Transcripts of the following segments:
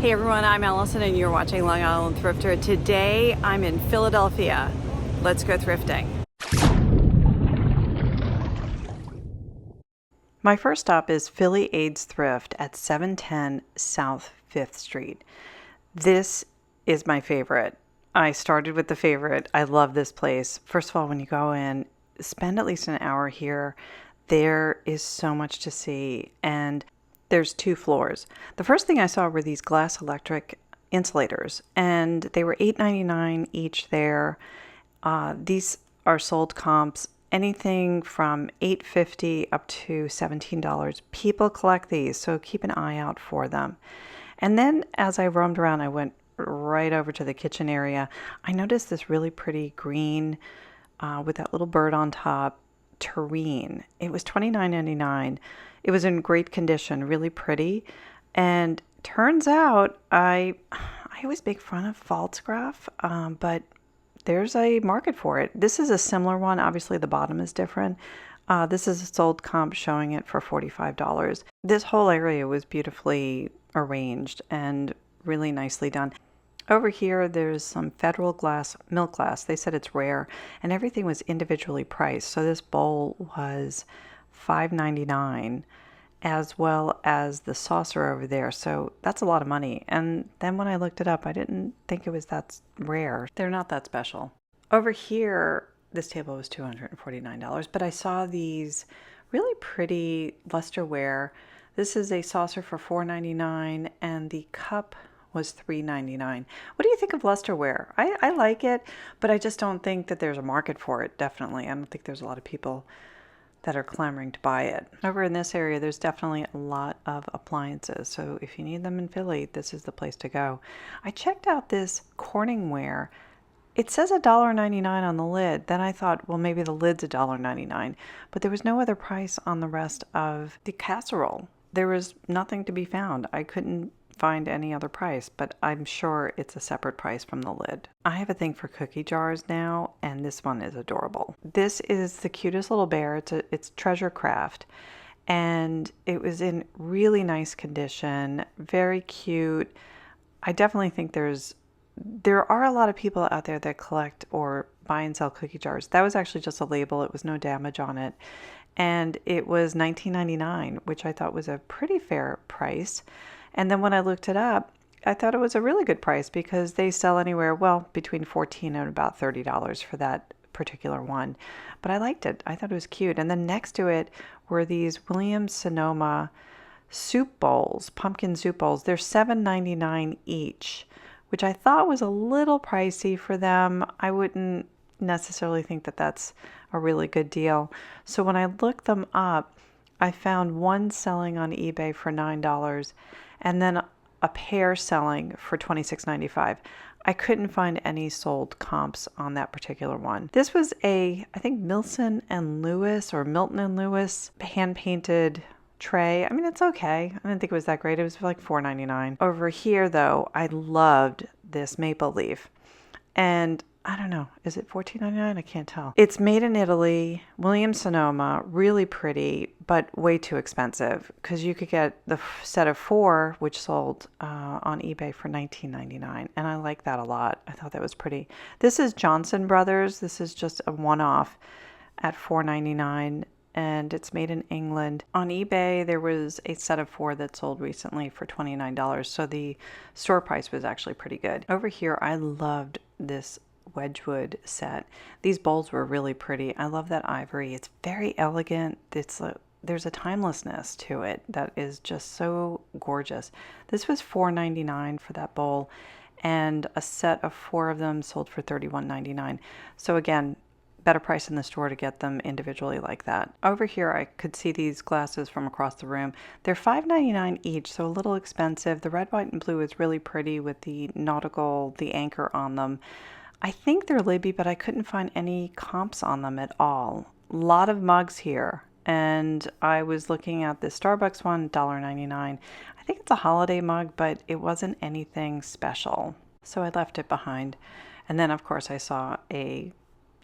Hey everyone, I'm Allison and you're watching Long Island Thrifter. Today I'm in Philadelphia. Let's go thrifting. My first stop is Philly AIDS Thrift at 710 South 5th Street. This is my favorite. I started with the favorite. I love this place. First of all, when you go in, spend at least an hour here. There is so much to see, and there's 2 floors. The first thing I saw were these glass electric insulators, and they were $8.99 each there. These are sold comps, anything from $8.50 up to $17. People collect these, so keep an eye out for them. And then as I roamed around, I went right over to the kitchen area. I noticed this really pretty green with that little bird on top tureen. It was $29.99. It was in great condition, really pretty. And turns out I always make fun of Falstaff, but there's a market for it. This is a similar one. Obviously, the bottom is different. This is a sold comp showing it for $45. This whole area was beautifully arranged and really nicely done. Over here, there's some Federal glass, milk glass. They said it's rare, and everything was individually priced. So this bowl was $5.99, as well as the saucer over there. So that's a lot of money. And then when I looked it up, I didn't think it was that rare. They're not that special. Over here, this table was $249, but I saw these really pretty lusterware. This is a saucer for $4.99, and the cup was $3.99. What do you think of lusterware? I like it, but I just don't think that there's a market for it, definitely. I don't think there's a lot of people that are clamoring to buy it. Over in this area, there's definitely a lot of appliances, so if you need them in Philly, this is the place to go. I checked out this Corningware. It says $1.99 on the lid. Then I thought, well, maybe the lid's $1.99, but there was no other price on the rest of the casserole. There was nothing to be found. I couldn't find any other price, but I'm sure it's a separate price from the lid. I have a thing for cookie jars now, and this one is adorable. This is the cutest little bear. It's Treasure Craft, and it was in really nice condition, very cute. I definitely think there are a lot of people out there that collect or buy and sell cookie jars. That was actually just a label. It was no damage on it, and it was $19.99, which I thought was a pretty fair price. And then when I looked it up, I thought it was a really good price because they sell anywhere, well, between $14 and about $30 for that particular one. But I liked it. I thought it was cute. And then next to it were these Williams-Sonoma soup bowls, pumpkin soup bowls. They're $7.99 each, which I thought was a little pricey for them. I wouldn't necessarily think that that's a really good deal. So when I looked them up, I found one selling on eBay for $9 and then a pair selling for $26.95. I couldn't find any sold comps on that particular one. This was I think Milton and Lewis hand-painted tray. I mean, it's okay. I didn't think it was that great. It was like $4.99. Over here, though, I loved this maple leaf. And I don't know, is it $14.99? I can't tell. It's made in Italy, Williams-Sonoma, really pretty, but way too expensive because you could get the set of 4, which sold on eBay for $19.99, and I like that a lot. I thought that was pretty. This is Johnson Brothers. This is just a one-off at $4.99, and it's made in England. On eBay, there was a set of 4 that sold recently for $29, so the store price was actually pretty good. Over here, I loved this Wedgwood set. These bowls were really pretty. I love that ivory. It's very elegant. There's a timelessness to it that is just so gorgeous. This was $4.99 for that bowl, and a set of 4 of them sold for $31.99. So again, better price in the store to get them individually like that. Over here, I could see these glasses from across the room. They're $5.99 each, so a little expensive. The red, white, and blue is really pretty with the anchor on them. I think they're Libby, but I couldn't find any comps on them at all. A lot of mugs here, and I was looking at the Starbucks one, $1.99. I think it's a holiday mug, but it wasn't anything special, so I left it behind. And then, of course, I saw a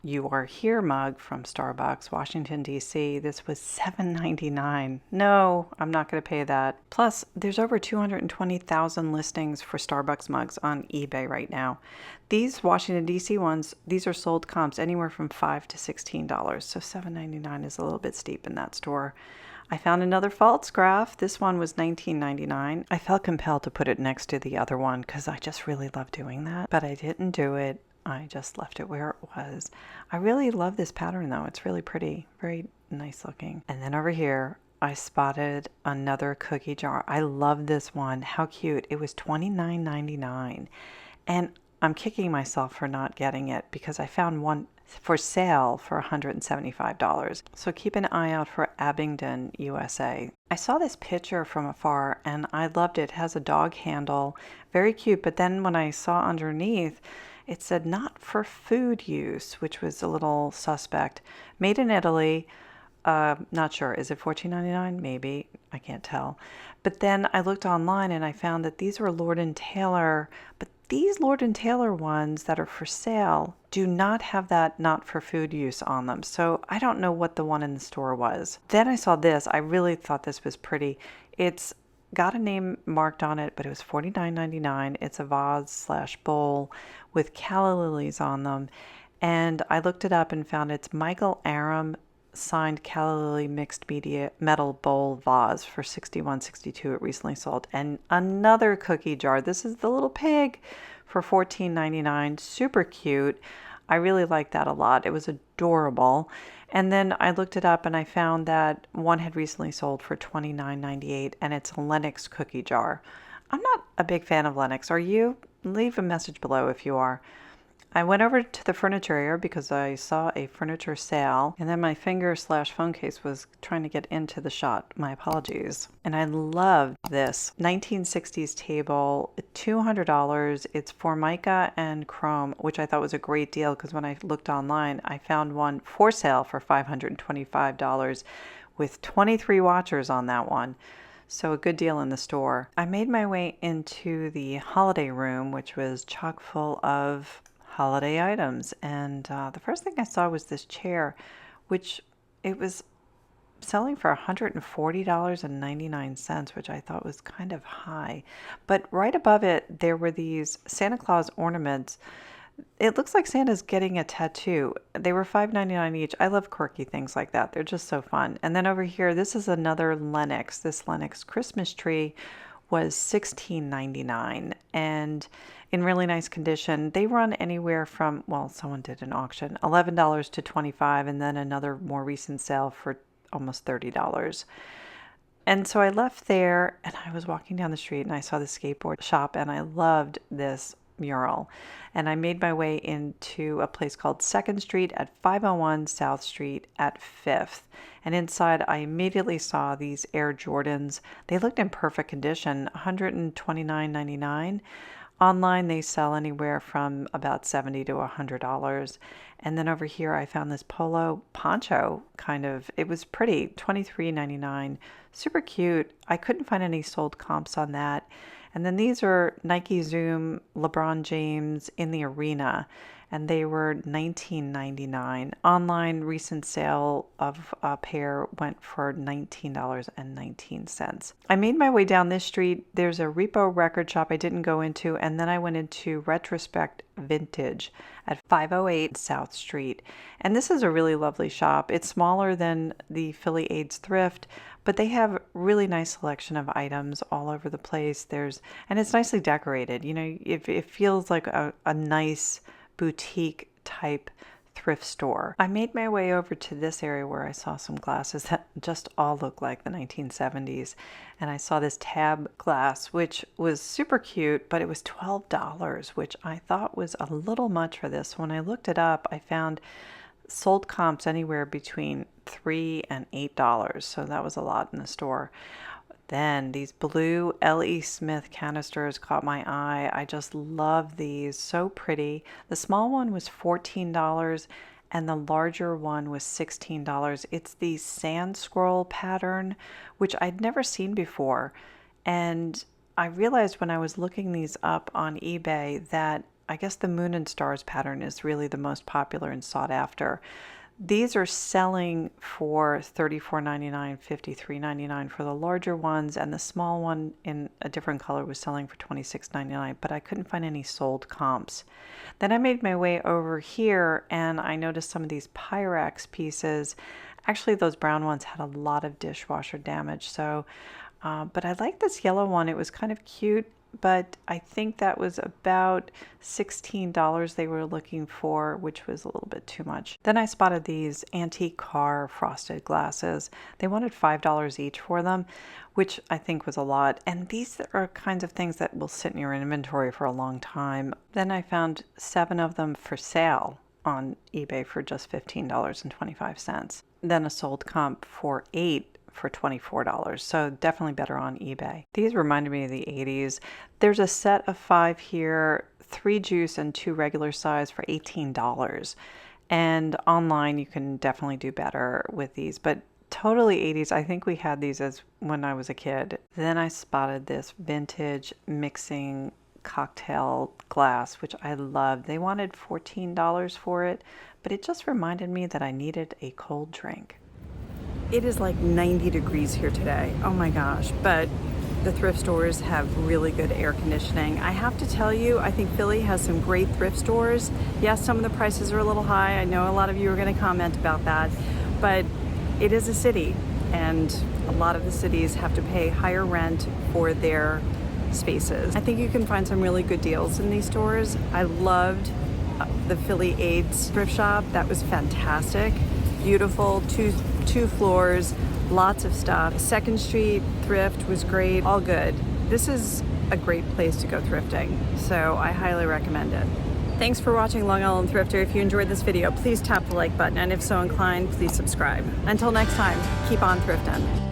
You Are Here mug from Starbucks, Washington, D.C. This was $7.99. No, I'm not going to pay that. Plus, there's over 220,000 listings for Starbucks mugs on eBay right now. These Washington, D.C. ones, these are sold comps anywhere from $5 to $16, so $7.99 is a little bit steep in that store. I found another Falstaff. This one was $19.99. I felt compelled to put it next to the other one because I just really love doing that, but I didn't do it. I just left it where it was. I really love this pattern though. It's really pretty, very nice looking. And then over here, I spotted another cookie jar. I love this one. How cute. It was $29.99. And I'm kicking myself for not getting it because I found one for sale for $175. So keep an eye out for Abingdon, USA. I saw this picture from afar and I loved it. It has a dog handle, very cute. But then when I saw underneath, it said not for food use, which was a little suspect. Made in Italy. Not sure. Is it $14.99? Maybe. I can't tell. But then I looked online and I found that these were Lord & Taylor. But these Lord & Taylor ones that are for sale do not have that not for food use on them. So I don't know what the one in the store was. Then I saw this. I really thought this was pretty. It's got a name marked on it, but it was $49.99. It's a vase/bowl with calla lilies on them. And I looked it up and found it's Michael Aram signed calla lily mixed media metal bowl vase for $61.62. It recently sold. And another cookie jar. This is the little pig for $14.99. Super cute. I really like that a lot. It was adorable. And then I looked it up and I found that one had recently sold for $29.98 and it's a Lenox cookie jar. I'm not a big fan of Lenox. Are you? Leave a message below if you are. I went over to the furniture area because I saw a furniture sale and then my finger/phone case was trying to get into the shot. My apologies. And I loved this 1960s table, $200. It's formica and chrome, which I thought was a great deal because when I looked online, I found one for sale for $525 with 23 watchers on that one. So a good deal in the store. I made my way into the holiday room, which was chock full of holiday items. And the first thing I saw was this chair, which it was selling for $140.99, which I thought was kind of high. But right above it, there were these Santa Claus ornaments. It looks like Santa's getting a tattoo. They were $5.99 each. I love quirky things like that. They're just so fun. And then over here, this is another Lenox. This Lenox Christmas tree was $16.99 and in really nice condition. They run anywhere from, well, someone did an auction, $11 to $25, and then another more recent sale for almost $30. And so I left there and I was walking down the street and I saw the skateboard shop and I loved this mural. And I made my way into a place called 2nd Street at 501 South Street at 5th. And inside I immediately saw these Air Jordans. They looked in perfect condition, $129.99. Online they sell anywhere from about $70 to $100. And then over here I found this polo poncho kind of, it was pretty, $23.99. Super cute. I couldn't find any sold comps on that. And then these are Nike Zoom LeBron James in the arena, and they were $19.99. Online recent sale of a pair went for $19.19. I made my way down this street. There's a repo record shop I didn't go into, and then I went into Retrospect Vintage at 508 South Street. And this is a really lovely shop. It's smaller than the Philly AIDS Thrift, but they have really nice selection of items all over the place. And it's nicely decorated. You know, it feels like a nice boutique type thrift store. I made my way over to this area where I saw some glasses that just all look like the 1970s. And I saw this tab glass, which was super cute, but it was $12, which I thought was a little much for this. When I looked it up, I found sold comps anywhere between $3 and $8. So that was a lot in the store. Then these blue L.E. Smith canisters caught my eye. I just love these. So pretty. The small one was $14 and the larger one was $16. It's the sand scroll pattern, which I'd never seen before. And I realized when I was looking these up on eBay that I guess the moon and stars pattern is really the most popular and sought after. These are selling for $34.99, $53.99 for the larger ones, and the small one in a different color was selling for $26.99, but I couldn't find any sold comps. Then I made my way over here and I noticed some of these Pyrex pieces. Actually, those brown ones had a lot of dishwasher damage, so but I like this yellow one. It was kind of cute, but I think that was about $16 they were looking for, which was a little bit too much. Then I spotted these antique car frosted glasses. They wanted $5 each for them, which I think was a lot. And these are kinds of things that will sit in your inventory for a long time. Then I found 7 of them for sale on eBay for just $15.25. Then a sold comp for 8 for $24, so definitely better on eBay. These reminded me of the 80s. There's a set of 5 here, 3 juice and 2 regular size for $18. And online you can definitely do better with these, but totally 80s. I think we had these as when I was a kid. Then I spotted this vintage mixing cocktail glass, which I loved. They wanted $14 for it, but it just reminded me that I needed a cold drink. It is like 90 degrees here today. Oh my gosh, but the thrift stores have really good air conditioning. I have to tell you, I think Philly has some great thrift stores. Yes, some of the prices are a little high. I know a lot of you are going to comment about that, but it is a city, and a lot of the cities have to pay higher rent for their spaces. I think you can find some really good deals in these stores. I loved the Philly AIDS Thrift shop. That was fantastic. Beautiful, two floors, lots of stuff. 2nd Street Thrift was great, all good. This is a great place to go thrifting, so I highly recommend it. Thanks for watching Long Island Thrifter. If you enjoyed this video, please tap the like button, and if so inclined, please subscribe. Until next time, keep on thrifting.